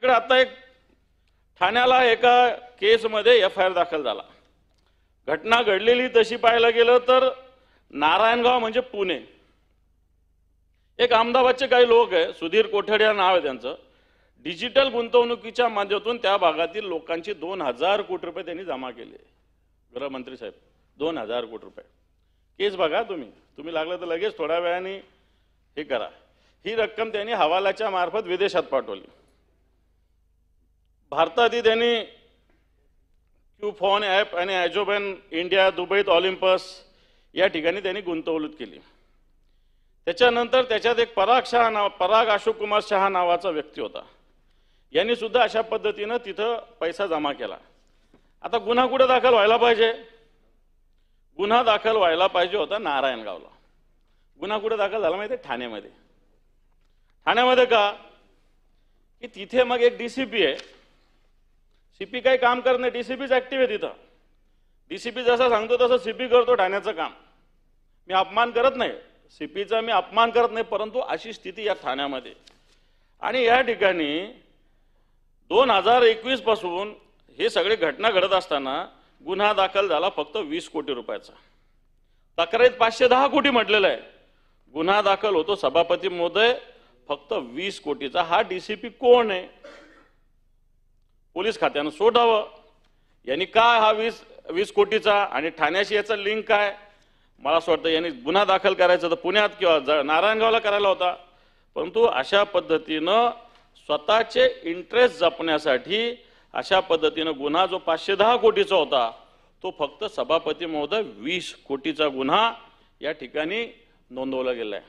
आपल्याकडे आता एक ठाण्याला एका केसमध्ये FIR दाखल झाला। घटना घडलेली तशी पाहायला गेलं तर नारायणगाव म्हणजे पुणे। एक अहमदाबादचे काही लोक आहे, सुधीर कोठडे नाव आहे त्यांचं, डिजिटल गुंतवणुकीच्या माध्यमातून त्या भागातील लोकांची 2000 कोटी रुपये त्यांनी जमा केले। गृहमंत्री साहेब 2000 कोटी रुपये। केस बघा तुम्ही लागलं तर लगेच थोड्या वेळाने हे करा। ही रक्कम त्यांनी हवालाच्या मार्फत विदेशात पाठवली। भारतातही त्यांनी क्यूफॉन ॲप आणि ॲजोबॅन इंडिया, दुबईत ऑलिम्पस या ठिकाणी त्यांनी गुंतवणूक केली। त्याच्यानंतर त्याच्यात एक पराग अशोक कुमार शहा नावाचा व्यक्ती होता, यांनी सुद्धा अशा पद्धतीने तिथं पैसा जमा केला। आता गुन्हा कुठे दाखल व्हायला पाहिजे? गुन्हा दाखल व्हायला पाहिजे होता नारायणगावला। गुन्हा कुठे दाखल झाला माहिती आहे? ठाण्यामध्ये। ठाण्यामध्ये का की तिथे मग एक DCP आहे, CP काही काम करत नाही, DCPच ऍक्टिव्ह आहे तिथं। DCP जसं सांगतो तसं CP करतो ठाण्याचं काम। मी अपमान करत नाही CPचा, मी अपमान करत नाही, परंतु अशी स्थिती या ठाण्यामध्ये। आणि या ठिकाणी 2021 पासून हे सगळे घटना घडत असताना गुन्हा दाखल झाला फक्त 20 कोटी रुपयाचा। तक्रारीत 510 कोटी म्हटलेलं आहे, गुन्हा दाखल होतो सभापती महोदय फक्त 20 कोटीचा। हा DCP कोण आहे? पोलीस खात्यानं शोधावं यांनी काय हा 20 कोटीचा आणि ठाण्याशी याचा लिंक काय? मला असं वाटतं यांनी गुन्हा दाखल करायचा तर पुण्यात किंवा नारायणगावला करायला होता, परंतु अशा पद्धतीनं स्वतःचे इंटरेस्ट जपण्यासाठी अशा पद्धतीनं गुन्हा जो 510 कोटीचा होता तो फक्त सभापती महोदय 20 कोटीचा गुन्हा या ठिकाणी नोंदवला गेला आहे।